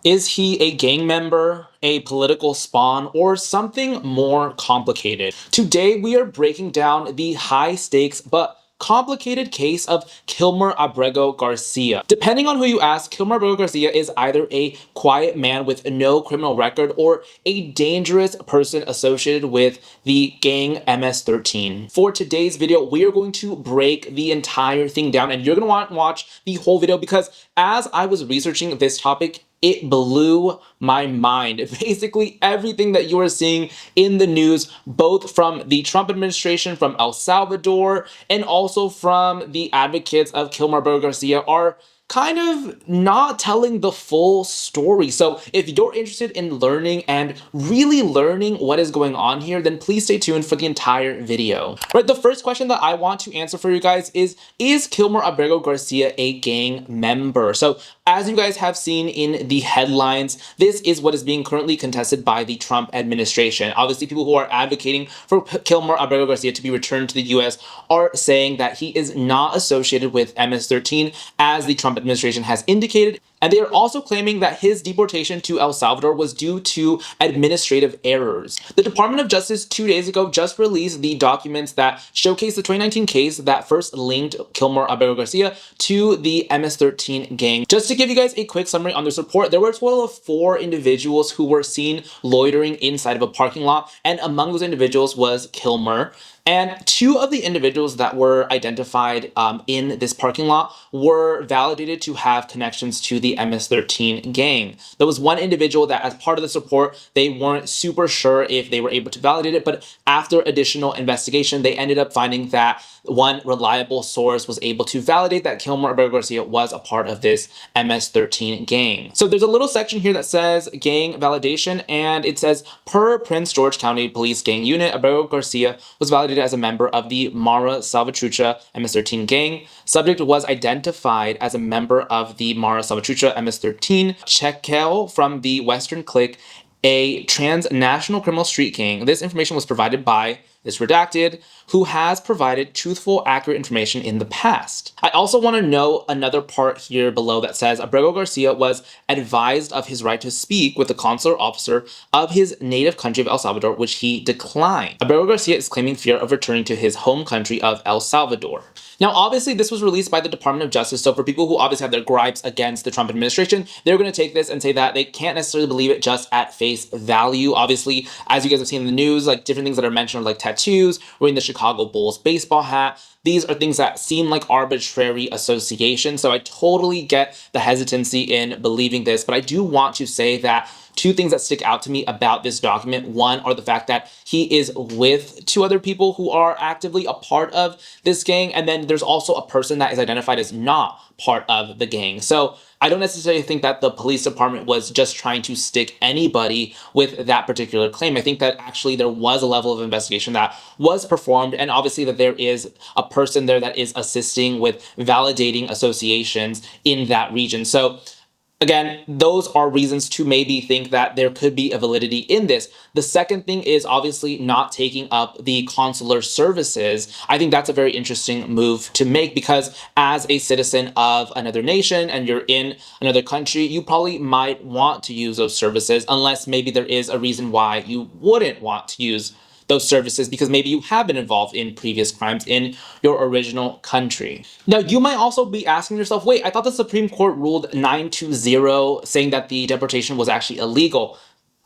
Is he a gang member, a political spawn, or something more complicated? Today, we are breaking down the high stakes but complicated case of Kilmer Abrego Garcia. Depending on who you ask, Kilmer Abrego Garcia is either a quiet man with no criminal record or a dangerous person associated with the gang MS-13. For today's video, we are going to break the entire thing down, and you're going to want to watch the whole video because as I was researching this topic, it blew my mind. Basically, everything that you are seeing in the news, both from the Trump administration, from El Salvador, and also from the advocates of Kilmer Abrego Garcia, are kind of not telling the full story. So if you're interested in learning and really learning what is going on here, then please stay tuned for the entire video. Right, the first question that I want to answer for you guys is Kilmer Abrego Garcia a gang member? So as you guys have seen in the headlines, this is what is being currently contested by the Trump administration. Obviously, people who are advocating for Kilmer Abrego Garcia to be returned to the US are saying that he is not associated with MS-13, as the Trump administration has indicated. And they are also claiming that his deportation to El Salvador was due to administrative errors. The Department of Justice 2 days ago just released the documents that showcase the 2019 case that first linked Kilmer Abrego Garcia to the MS-13 gang. Just to give you guys a quick summary on this report, there were a total of 4 individuals who were seen loitering inside of a parking lot, and among those individuals was Kilmer. And 2 of the individuals that were identified in this parking lot were validated to have connections to the MS-13 gang. There was one individual that, as part of this report, they weren't super sure if they were able to validate it, but after additional investigation, they ended up finding that one reliable source was able to validate that Kilmer Abrego Garcia was a part of this MS-13 gang. So there's a little section here that says gang validation, and it says, per Prince George County Police Gang Unit, Abrego Garcia was validated as a member of the Mara Salvatrucha MS-13 gang. Subject was identified as a member of the Mara Salvatrucha MS-13 Chekel from the Western Clique, a transnational criminal street gang. This information was provided by this redacted, who has provided truthful, accurate information in the past. I also want to note another part here below that says Abrego Garcia was advised of his right to speak with the consular officer of his native country of El Salvador, which he declined. Abrego Garcia is claiming fear of returning to his home country of El Salvador. Now, obviously, this was released by the Department of Justice, so for people who obviously have their gripes against the Trump administration, they're going to take this and say that they can't necessarily believe it just at face value. Obviously, as you guys have seen in the news, like different things that are mentioned, like tattoos, wearing the Chicago Bulls baseball hat. These are things that seem like arbitrary associations, so I totally get the hesitancy in believing this, but I do want to say that 2 things that stick out to me about this document. One are the fact that he is with 2 other people who are actively a part of this gang, and then there's also a person that is identified as not part of the gang. So I don't necessarily think that the police department was just trying to stick anybody with that particular claim. I think that actually there was a level of investigation that was performed, and obviously that there is a person there that is assisting with validating associations in that region. So again, those are reasons to maybe think that there could be a validity in this. The second thing is obviously not taking up the consular services. I think that's a very interesting move to make because as a citizen of another nation and you're in another country, you probably might want to use those services unless maybe there is a reason why you wouldn't want to use those services because maybe you have been involved in previous crimes in your original country. Now, you might also be asking yourself, wait, I thought the Supreme Court ruled 9-0 saying that the deportation was actually illegal.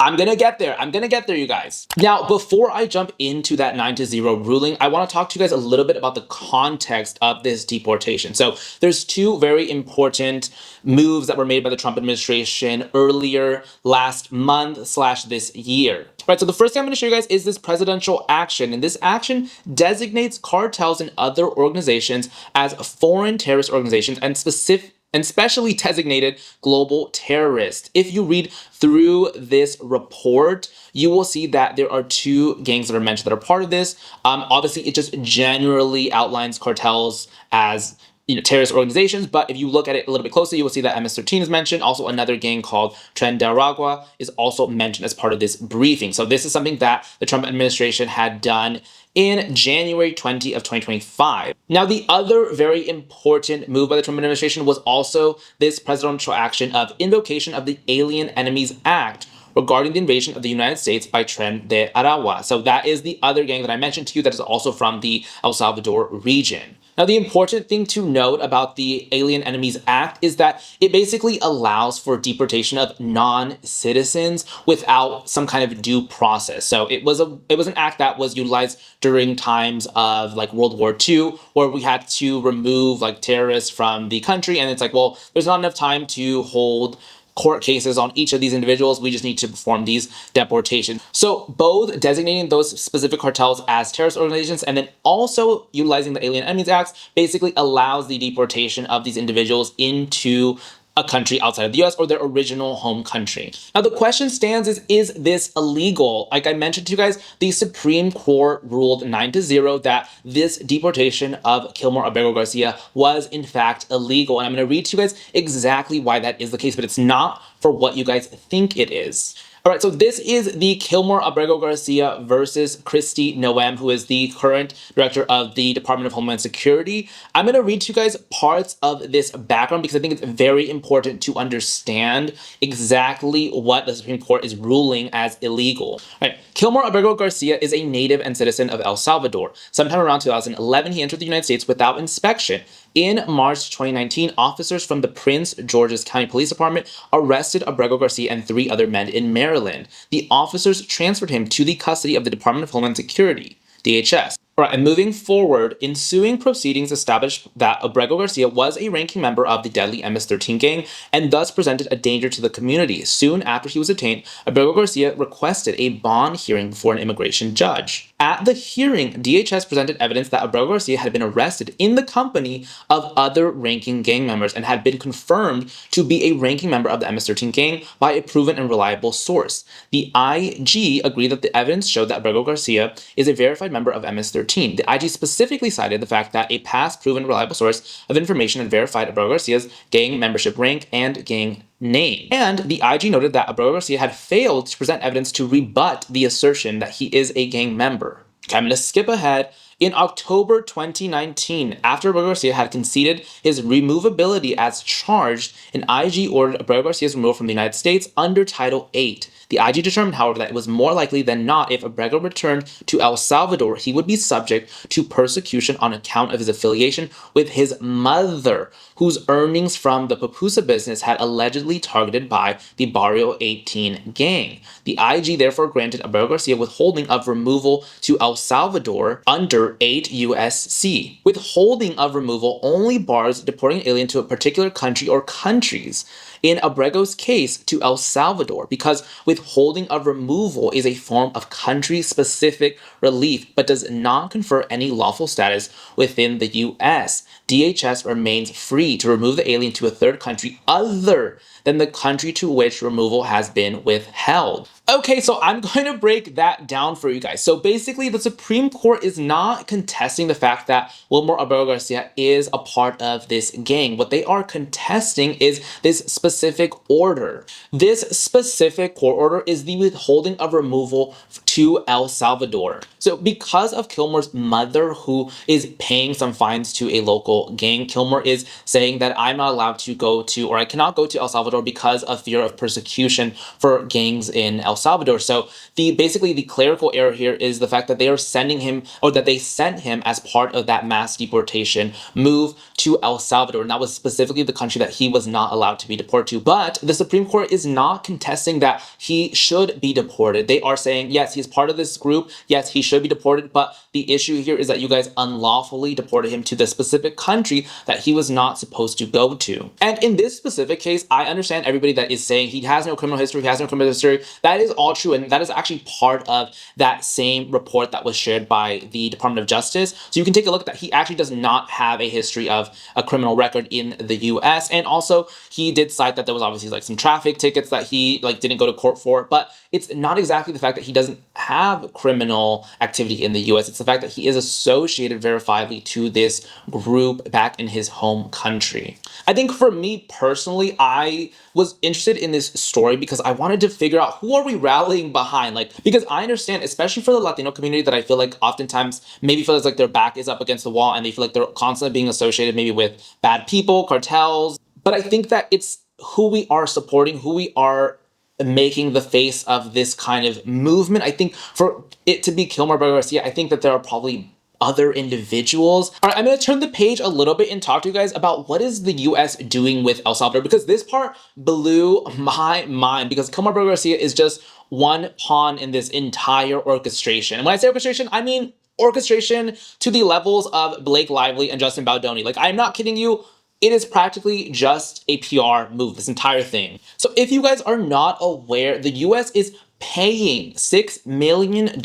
I'm gonna get there. I'm gonna get there, you guys. Now, before I jump into that 9-0 ruling, I want to talk to you guys a little bit about the context of this deportation. So there's 2 very important moves that were made by the Trump administration earlier last month / this year. Right, so the first thing I'm going to show you guys is this presidential action, and this action designates cartels and other organizations as foreign terrorist organizations and specially designated global terrorists. If you read through this report, you will see that there are 2 gangs that are mentioned that are part of this. Obviously, it just generally outlines cartels as terrorist organizations, but if you look at it a little bit closely, you will see that MS-13 is mentioned. Also, another gang called Tren de Aragua is also mentioned as part of this briefing. So this is something that the Trump administration had done in January 20 of 2025. Now, the other very important move by the Trump administration was also this presidential action of invocation of the Alien Enemies Act regarding the invasion of the United States by Tren de Aragua. So that is the other gang that I mentioned to you that is also from the El Salvador region. Now, the important thing to note about the Alien Enemies Act is that it basically allows for deportation of non-citizens without some kind of due process. So it was an act that was utilized during times of like World War II, where we had to remove like terrorists from the country, and it's like, well, there's not enough time to hold court cases on each of these individuals. We just need to perform these deportations. So both designating those specific cartels as terrorist organizations and then also utilizing the Alien Enemies Act basically allows the deportation of these individuals into a country outside of the US or their original home country. Now, the question stands is this illegal? Like I mentioned to you guys, the Supreme Court ruled 9-0 that this deportation of Kilmer Abrego Garcia was in fact illegal. And I'm going to read to you guys exactly why that is the case, but it's not for what you guys think it is. All right, so this is the Kilmer Abrego Garcia versus Kristi Noem, who is the current director of the Department of Homeland Security. I'm going to read to you guys parts of this background because I think it's very important to understand exactly what the Supreme Court is ruling as illegal. All right, Kilmer Abrego Garcia is a native and citizen of El Salvador. Sometime around 2011, he entered the United States without inspection. In March 2019, officers from the Prince George's County Police Department arrested Abrego Garcia and 3 other men in Maryland. The officers transferred him to the custody of the Department of Homeland Security, DHS. All right, and moving forward, ensuing proceedings established that Abrego Garcia was a ranking member of the deadly MS-13 gang and thus presented a danger to the community. Soon after he was detained, Abrego Garcia requested a bond hearing before an immigration judge. At the hearing, DHS presented evidence that Abrego Garcia had been arrested in the company of other ranking gang members and had been confirmed to be a ranking member of the MS-13 gang by a proven and reliable source. The IG agreed that the evidence showed that Abrego Garcia is a verified member of MS-13. The IG specifically cited the fact that a past proven reliable source of information had verified Abrego Garcia's gang membership rank and gang name. And the IG noted that Abrego Garcia had failed to present evidence to rebut the assertion that he is a gang member. Okay, I'm going to skip ahead. In October 2019, after Abrego Garcia had conceded his removability as charged, an IG ordered Abrego Garcia's removal from the United States under Title VIII. The IG determined, however, that it was more likely than not if Abrego returned to El Salvador, he would be subject to persecution on account of his affiliation with his mother, whose earnings from the pupusa business had allegedly targeted by the Barrio 18 gang. The IG therefore granted Abrego Garcia withholding of removal to El Salvador under 8 U.S.C. Withholding of removal only bars deporting an alien to a particular country or countries. In Abrego's case, to El Salvador, because withholding of removal is a form of country-specific relief but does not confer any lawful status within the U.S. DHS remains free to remove the alien to a third country other than the country to which removal has been withheld. Okay, so I'm going to break that down for you guys. So basically, the Supreme Court is not contesting the fact that Wilmer Abrego Garcia is a part of this gang. What they are contesting is this specific order. This specific court order is the withholding of removal to El Salvador. So because of Kilmer's mother, who is paying some fines to a local gang, Kilmer is saying that I'm not allowed to go to, or I cannot go to El Salvador because of fear of persecution for gangs in El Salvador. So basically the clerical error here is the fact that they are sending him, or that they sent him as part of that mass deportation move to El Salvador. And that was specifically the country that he was not allowed to be deported to. But the Supreme Court is not contesting that he should be deported. They are saying, yes, he's part of this group. Yes, he should be deported. But the issue here is that you guys unlawfully deported him to the specific country that he was not supposed to go to. And in this specific case, I understand everybody that is saying he has no criminal history, he has no criminal history. That is all true. And that is actually part of that same report that was shared by the Department of Justice. So you can take a look at that. He actually does not have a history of a criminal record in the US. And also he did cite that there was obviously like some traffic tickets that he didn't go to court for, but it's not exactly the fact that he doesn't have criminal activity in the US. It's the fact that he is associated verifiably to this group back in his home country. I think for me personally, I was interested in this story because I wanted to figure out who are we rallying behind? Like, because I understand, especially for the Latino community, that I feel like oftentimes maybe feels like their back is up against the wall and they feel like they're constantly being associated maybe with bad people, cartels. But I think that it's who we are supporting, who we are making the face of this kind of movement. I think for it to be Kilmer Abrego Garcia, I think that there are probably other individuals. All right, I'm going to turn the page a little bit and talk to you guys about what is the US doing with El Salvador, because this part blew my mind, because Kilmer Abrego Garcia is just one pawn in this entire orchestration. And when I say orchestration, I mean orchestration to the levels of Blake Lively and Justin Baldoni. Like, I'm not kidding you. It is practically just a PR move, this entire thing. So if you guys are not aware, the US is paying $6 million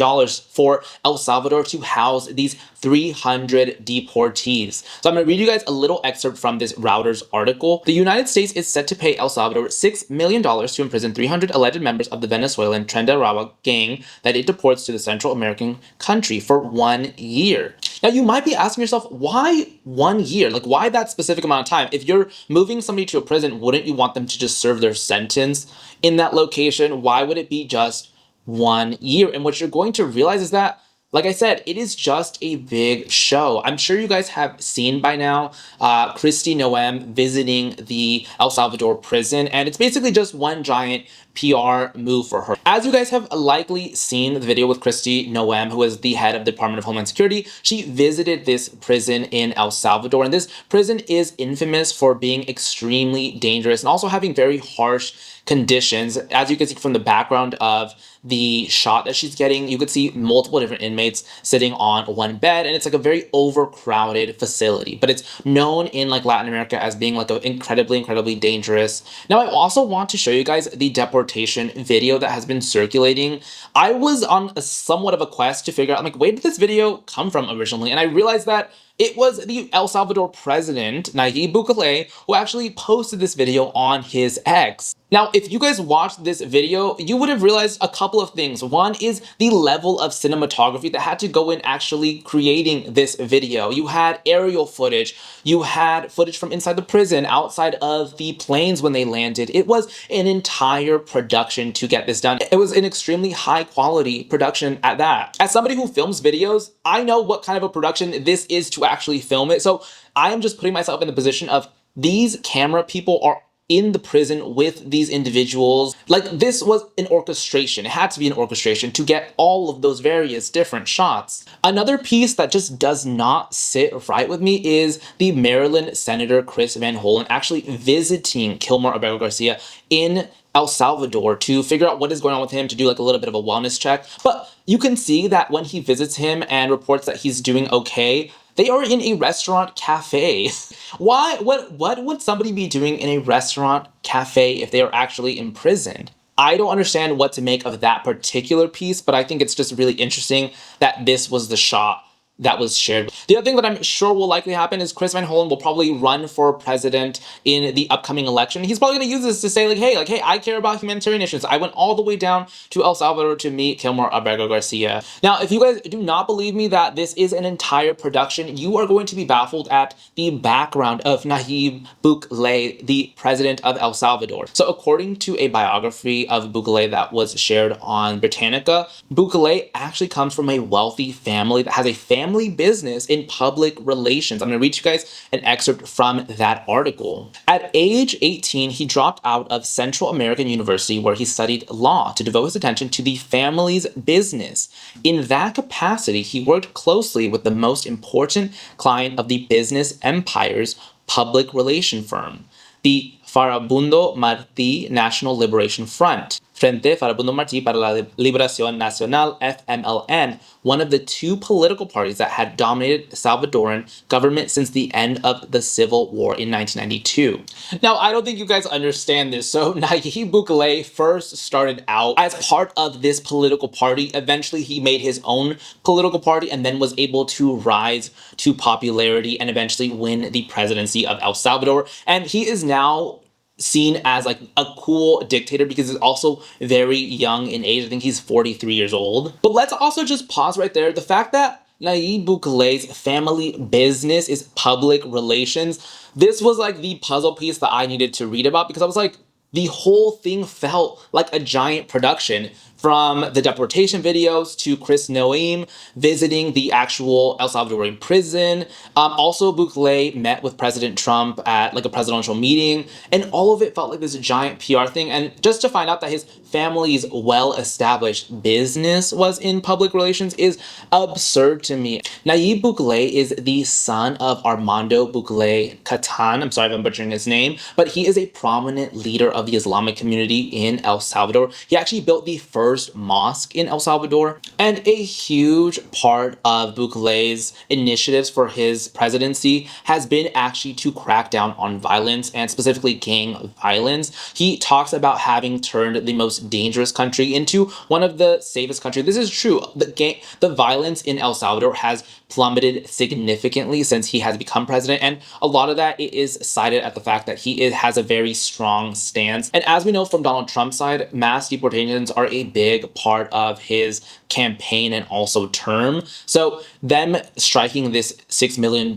for El Salvador to house these 300 deportees. So I'm going to read you guys a little excerpt from this Reuters article. The United States is set to pay El Salvador $6 million to imprison 300 alleged members of the Venezuelan Tren de Aragua gang that it deports to the Central American country for 1 year. Now, you might be asking yourself, why 1 year? Like, why that specific amount of time? If you're moving somebody to a prison, wouldn't you want them to just serve their sentence in that location? Why would it be just 1 year? And what you're going to realize is that, like I said, it is just a big show. I'm sure you guys have seen by now Kristi Noem visiting the El Salvador prison, and it's basically just one giant PR move for her. As you guys have likely seen the video with Kristi Noem, who is the head of the Department of Homeland Security, she visited this prison in El Salvador, and this prison is infamous for being extremely dangerous and also having very harsh conditions. As you can see from the background of the shot that she's getting, you could see multiple different inmates sitting on one bed, and it's like a very overcrowded facility. But it's known in like Latin America as being like an incredibly dangerous. Now, I also want to show you guys the deportation video that has been circulating. I was on a somewhat of a quest to figure out, like, where did this video come from originally? And I realized that it was the El Salvador president, Nayib Bukele, who actually posted this video on his X. Now, if you guys watched this video, you would have realized a couple of things. One is the level of cinematography that had to go in actually creating this video. You had aerial footage, you had footage from inside the prison, outside of the planes when they landed. It was an entire production to get this done. It was an extremely high quality production at that. As somebody who films videos, I know what kind of a production this is to actually film it. So I am just putting myself in the position of these camera people are in the prison with these individuals. Like, this was an orchestration. It had to be an orchestration to get all of those various different shots. Another piece that just does not sit right with me is the Maryland Senator Chris Van Hollen actually visiting Kilmer Abrego Garcia in El Salvador to figure out what is going on with him, to do like a little bit of a wellness check. But you can see that when he visits him and reports that he's doing okay, they are in a restaurant cafe. Why? What would somebody be doing in a restaurant cafe if they are actually imprisoned? I don't understand what to make of that particular piece, but I think it's just really interesting that this was the shot that was shared. The other thing that I'm sure will likely happen is Chris Van Hollen will probably run for president in the upcoming election. He's probably going to use this to say, hey, I care about humanitarian issues. I went all the way down to El Salvador to meet Kilmer Abrego Garcia. Now, if you guys do not believe me that this is an entire production, you are going to be baffled at the background of Nayib Bukele, the president of El Salvador. So according to a biography of Bukele that was shared on Britannica, Bukele actually comes from a wealthy family that has a family business in public relations. I'm going to read you guys an excerpt from that article. At age 18, he dropped out of Central American University, where he studied law, to devote his attention to the family's business. In that capacity, he worked closely with the most important client of the business empire's public relation firm, the Farabundo Martí National Liberation Front, Frente Farabundo Martí para la Liberación Nacional, FMLN, one of the two political parties that had dominated Salvadoran government since the end of the Civil War in 1992. Now, I don't think you guys understand this. So Nayib Bukele first started out as part of this political party. Eventually, he made his own political party and then was able to rise to popularity and eventually win the presidency of El Salvador. And he is now seen as like a cool dictator because he's also very young in age. I think he's 43 years old. But let's also just pause right there. The fact that Nayib Bukele's family business is public relations, this was like the puzzle piece that I needed to read about because I was like, the whole thing felt like a giant production, from the deportation videos to Chris Noem visiting the actual El Salvadorian prison. Also, Bukele met with President Trump at like a presidential meeting, and all of it felt like this giant PR thing. And just to find out that his family's well-established business was in public relations is absurd to me. Nayib Bukele is the son of Armando Bukele Catan. I'm sorry if I'm butchering his name, but he is a prominent leader of the Islamic community in El Salvador. He actually built the first mosque in El Salvador, and a huge part of Bukele's initiatives for his presidency has been actually to crack down on violence, and specifically gang violence. He talks about having turned the most dangerous country into one of the safest countries. This is true. The violence in El Salvador has plummeted significantly since he has become president, and a lot of that is cited at the fact that he has a very strong stance. And as we know from Donald Trump's side, mass deportations are a big part of his campaign and also term. So them striking this $6 million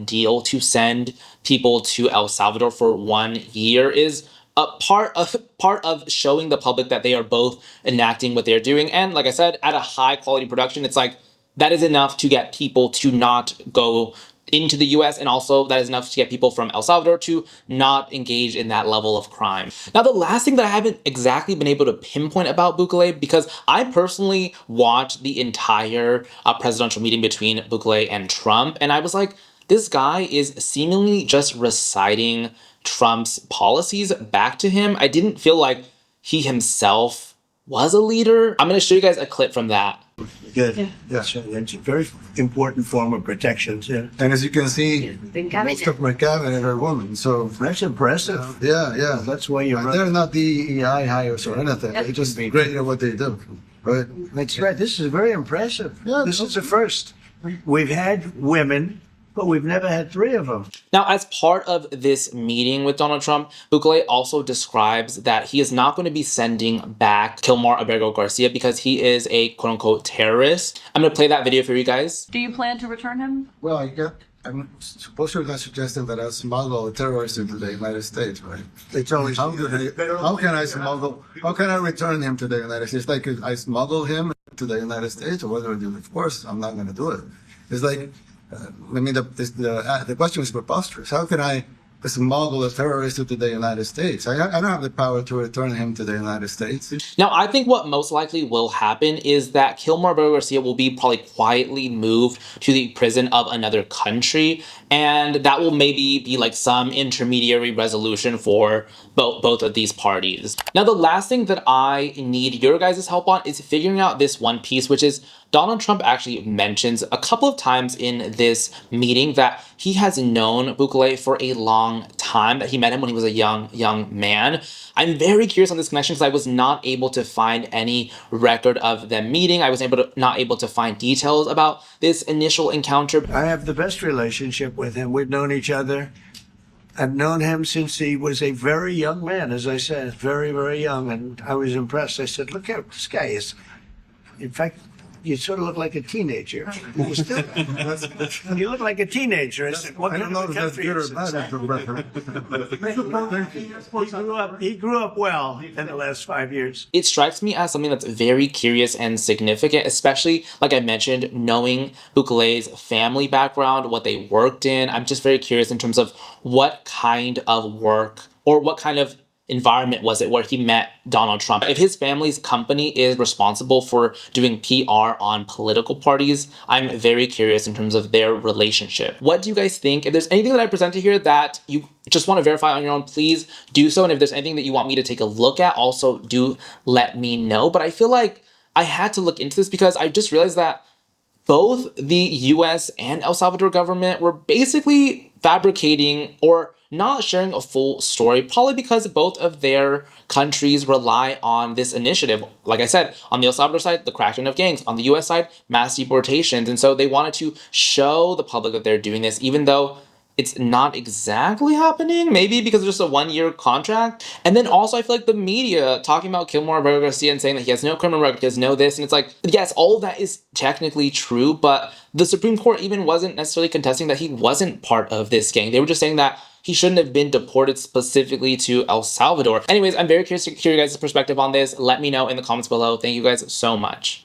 deal to send people to El Salvador for 1 year is a part of showing the public that they are both enacting what they're doing. And like I said, at a high quality production, it's like that is enough to get people to not go into the US, and also that is enough to get people from El Salvador to not engage in that level of crime. Now, the last thing that I haven't exactly been able to pinpoint about Bukele, because I personally watched the entire presidential meeting between Bukele and Trump, and I was like, this guy is seemingly just reciting Trump's policies back to him. I didn't feel like he himself was a leader. I'm going to show you guys a clip from that. Good. Yeah. So it's a very important form of protection. Yeah. And as you can see, most of my cabinet are women. So That's impressive. yeah. That's why you're They're not DEI hires or anything. They're just great at what they do. Right? That's right. This is very impressive. Yeah, This is the first. We've had women, but we've never had 3 of them. Now, as part of this meeting with Donald Trump, Bukele also describes that he is not going to be sending back Kilmer Abrego Garcia because he is a quote-unquote terrorist. I'm going to play that video for you guys. Do you plan to return him? Well, I'm supposedly not suggesting that I smuggle a terrorist into the United States, right? It's always How can I smuggle? How can I return him to the United States? Like, I smuggle him to the United States, or what do I do? Of course, I'm not going to do it. It's like, the question is preposterous. How can I smuggle a terrorist into the United States? I don't have the power to return him to the United States. Now, I think what most likely will happen is that Kilmer Abrego Garcia will be probably quietly moved to the prison of another country, and that will maybe be like some intermediary resolution for both of these parties. Now, the last thing that I need your guys' help on is figuring out this one piece, which is Donald Trump actually mentions a couple of times in this meeting that he has known Bukele for a long time, that he met him when he was a young man. I'm very curious on this connection because I was not able to find any record of them meeting. I was not able to find details about this initial encounter. I have the best relationship with him. We've known each other. I've known him since he was a very young man, as I said, very, very young. And I was impressed. I said, look at this guy is, in fact, you sort of look like a teenager. You still, you look like a teenager. I said, what I kind don't know of if a that's country good or is bad. He grew up well in the last 5 years. It strikes me as something that's very curious and significant, especially, like I mentioned, knowing Bukele's family background, what they worked in. I'm just very curious in terms of what kind of work or what kind of environment was it where he met Donald Trump. If his family's company is responsible for doing PR on political parties, I'm very curious in terms of their relationship. What do you guys think? If there's anything that I presented here that you just want to verify on your own, please do so. And if there's anything that you want me to take a look at, also do let me know. But I feel like I had to look into this because I just realized that both the US and El Salvador government were basically fabricating or not sharing a full story, probably because both of their countries rely on this initiative. Like I said, on the El Salvador side, the crackdown of gangs. On the US side, mass deportations. And so they wanted to show the public that they're doing this, even though it's not exactly happening, maybe because it's just a 1-year contract. And then also I feel like the media talking about Kilmer Abrego Garcia and saying that he has no criminal record, he has no this, and it's like, yes, all of that is technically true, but the Supreme Court even wasn't necessarily contesting that he wasn't part of this gang. They were just saying that he shouldn't have been deported specifically to El Salvador. Anyways, I'm very curious to hear your guys' perspective on this. Let me know in the comments below. Thank you guys so much.